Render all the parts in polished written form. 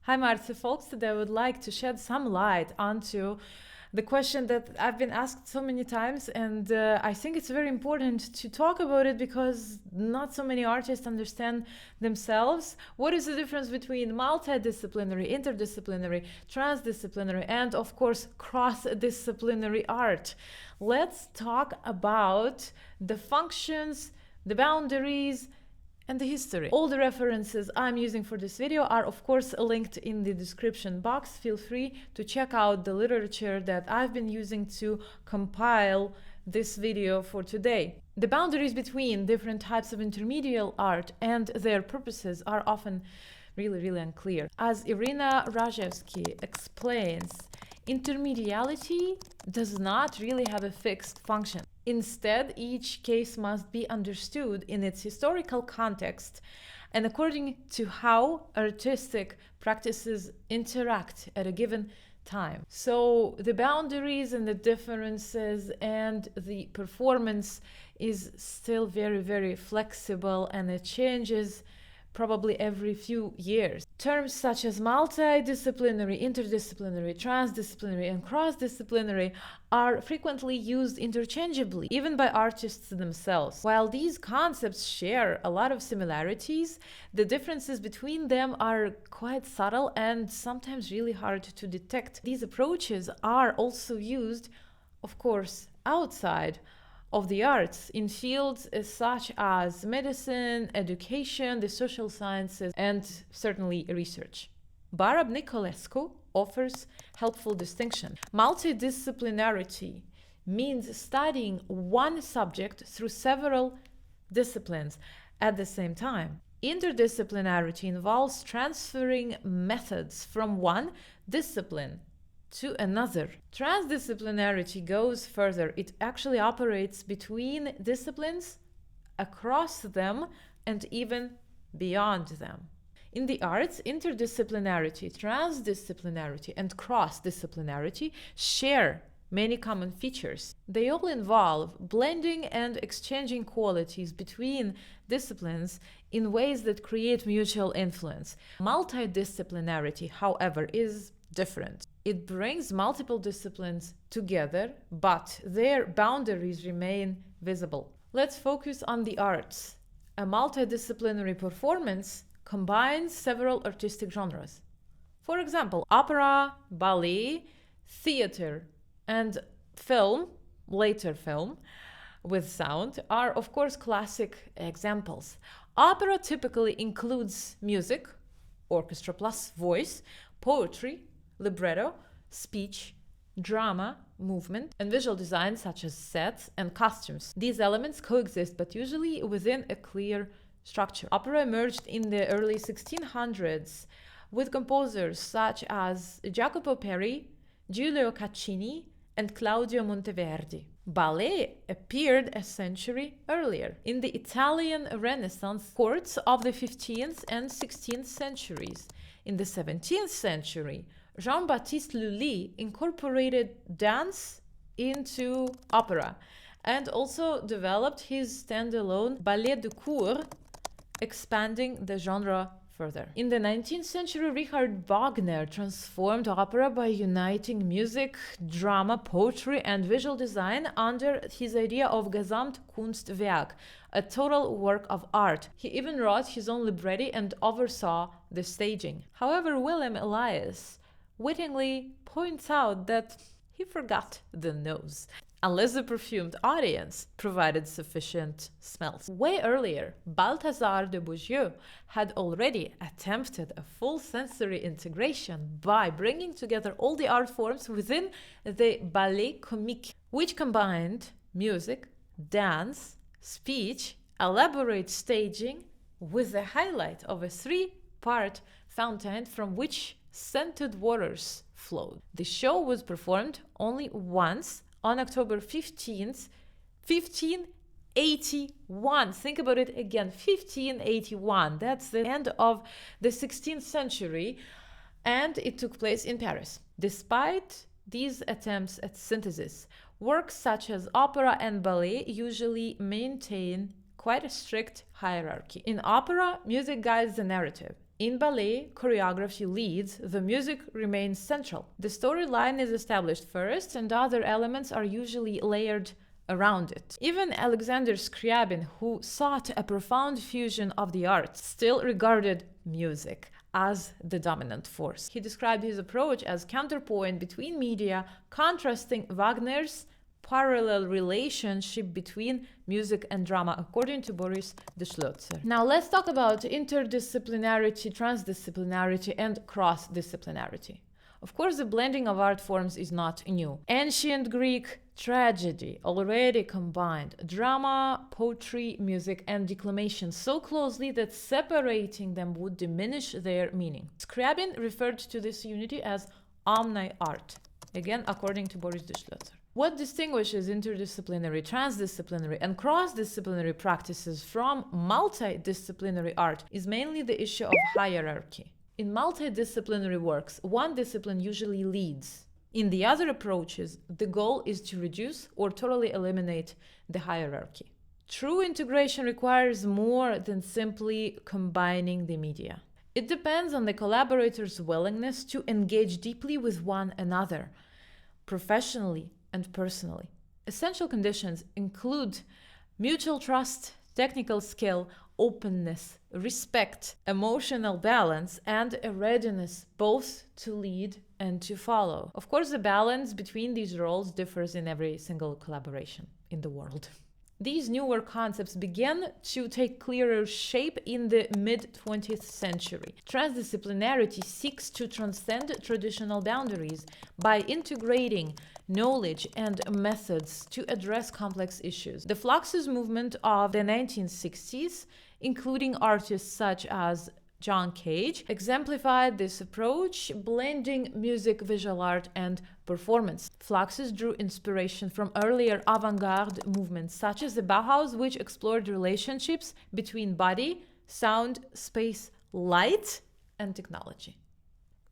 Hi Martha, folks. Today I would like to shed some light onto the question that I've been asked so many times, and I think it's very important to talk about it because not so many artists understand themselves. What is the difference between multidisciplinary, interdisciplinary, transdisciplinary, and of course cross-disciplinary art? Let's talk about the functions, the boundaries, and the history. All the references I'm using for this video are of course linked in the description box. Feel free to check out the literature that I've been using to compile this video for today. The boundaries between different types of intermediate art and their purposes are often really unclear. As Irina Rajewsky explains, intermediality does not really have a fixed function. Instead, each case must be understood in its historical context and according to how artistic practices interact at a given time. So the boundaries and the differences and the performance is still very flexible, and it changes probably every few years. Terms such as multidisciplinary, interdisciplinary, transdisciplinary, and cross-disciplinary are frequently used interchangeably, even by artists themselves. While these concepts share a lot of similarities, the differences between them are quite subtle and sometimes really hard to detect. These approaches are also used, of course, outside of the arts in fields such as medicine, education, the social sciences, and certainly research. Barab Nicolescu offers helpful distinction. Multidisciplinarity means studying one subject through several disciplines at the same time. Interdisciplinarity involves transferring methods from one discipline to another. Transdisciplinarity goes further. It actually operates between disciplines, across them, and even beyond them. In the arts, interdisciplinarity, transdisciplinarity, and cross-disciplinarity share many common features. They all involve blending and exchanging qualities between disciplines in ways that create mutual influence. Multidisciplinarity, however, is different. It brings multiple disciplines together, but their boundaries remain visible. Let's focus on the arts. A multidisciplinary performance combines several artistic genres. For example, opera, ballet, theater, and film, later film, with sound, are of course classic examples. Opera typically includes music, orchestra plus voice, poetry, libretto, speech, drama, movement, and visual design such as sets and costumes. These elements coexist, but usually within a clear structure. Opera emerged in the early 1600s with composers such as Jacopo Peri, Giulio Caccini, and Claudio Monteverdi. Ballet appeared a century earlier, in the Italian Renaissance courts of the 15th and 16th centuries. In the 17th century, Jean-Baptiste Lully incorporated dance into opera and also developed his standalone Ballet de Cour, expanding the genre further. In the 19th century, Richard Wagner transformed opera by uniting music, drama, poetry, and visual design under his idea of Gesamtkunstwerk, a total work of art. He even wrote his own libretti and oversaw the staging. However, Willem Elias wittingly points out that he forgot the nose, unless the perfumed audience provided sufficient smells. Way earlier, Balthazar de Beaujeu had already attempted a full sensory integration by bringing together all the art forms within the ballet comique, which combined music, dance, speech, elaborate staging, with the highlight of a three-part fountain from which scented waters flowed. The show was performed only once on October 15th, 1581. Think about it again, 1581. That's the end of the 16th century, and it took place in Paris. Despite these attempts at synthesis, works such as opera and ballet usually maintain quite a strict hierarchy. In opera, music guides the narrative. In ballet, choreography leads, the music remains central. The storyline is established first, and other elements are usually layered around it. Even Alexander Scriabin, who sought a profound fusion of the arts, still regarded music as the dominant force. He described his approach as counterpoint between media, contrasting Wagner's parallel relationship between music and drama, according to Boris de Schloezer. Now let's talk about interdisciplinarity, transdisciplinarity, and cross-disciplinarity. Of course, the blending of art forms is not new. Ancient Greek tragedy already combined drama, poetry, music, and declamation so closely that separating them would diminish their meaning. Scriabin referred to this unity as omni-art, again according to Boris de Schloezer. What distinguishes interdisciplinary, transdisciplinary, and cross-disciplinary practices from multidisciplinary art is mainly the issue of hierarchy. In multidisciplinary works, one discipline usually leads. In the other approaches, the goal is to reduce or totally eliminate the hierarchy. True integration requires more than simply combining the media. It depends on the collaborator's willingness to engage deeply with one another, professionally and personally. Essential conditions include mutual trust, technical skill, openness, respect, emotional balance, and a readiness both to lead and to follow. Of course, the balance between these roles differs in every single collaboration in the world. These newer concepts began to take clearer shape in the mid-20th century. Transdisciplinarity seeks to transcend traditional boundaries by integrating knowledge and methods to address complex issues. The Fluxus movement of the 1960s, including artists such as John Cage, exemplified this approach, blending music, visual art, and performance. Fluxus drew inspiration from earlier avant-garde movements, such as the Bauhaus, which explored relationships between body, sound, space, light, and technology.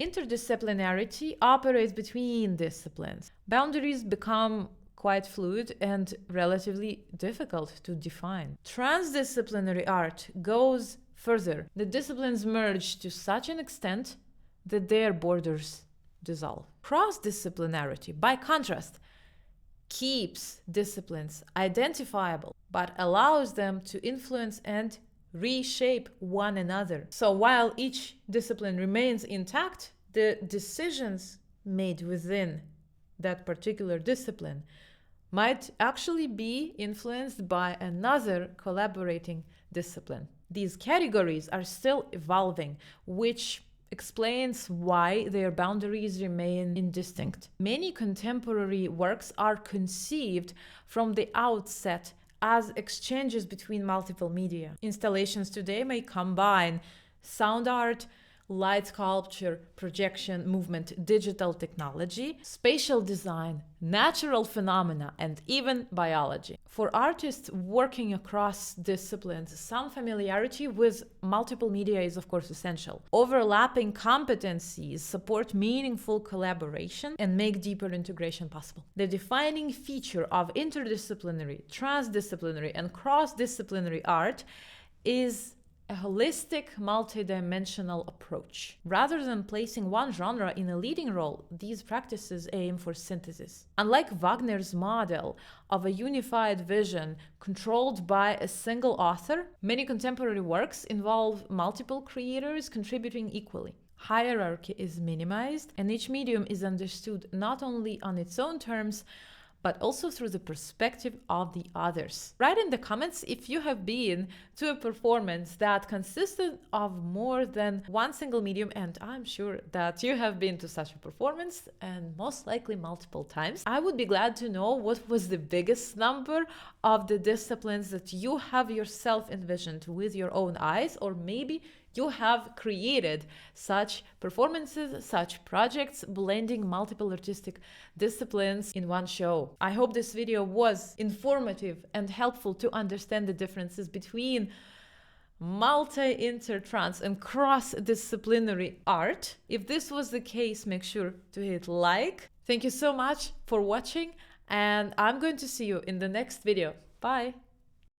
Interdisciplinarity operates between disciplines. Boundaries become quite fluid and relatively difficult to define. Transdisciplinary art goes further. The disciplines merge to such an extent that their borders dissolve. Cross-disciplinarity, by contrast, keeps disciplines identifiable, but allows them to influence and reshape one another. So while each discipline remains intact, the decisions made within that particular discipline might actually be influenced by another collaborating discipline. These categories are still evolving, which explains why their boundaries remain indistinct. Many contemporary works are conceived from the outset as exchanges between multiple media. Installations today may combine sound art, light sculpture, projection, movement, digital technology, spatial design, natural phenomena, and even biology. For artists working across disciplines, some familiarity with multiple media is of course essential. Overlapping competencies support meaningful collaboration and make deeper integration possible. The defining feature of interdisciplinary, transdisciplinary, and cross-disciplinary art is a holistic, multidimensional approach. Rather than placing one genre in a leading role, these practices aim for synthesis. Unlike Wagner's model of a unified vision controlled by a single author, many contemporary works involve multiple creators contributing equally. Hierarchy is minimized, and each medium is understood not only on its own terms, but also through the perspective of the others. Write in the comments if you have been to a performance that consisted of more than one single medium, and I'm sure that you have been to such a performance, and most likely multiple times. I would be glad to know what was the biggest number of the disciplines that you have yourself envisioned with your own eyes, or maybe you have created such performances, such projects, blending multiple artistic disciplines in one show. I hope this video was informative and helpful to understand the differences between multi, inter, trans, and cross-disciplinary art. If this was the case, make sure to hit like. Thank you so much for watching, and I'm going to see you in the next video. Bye!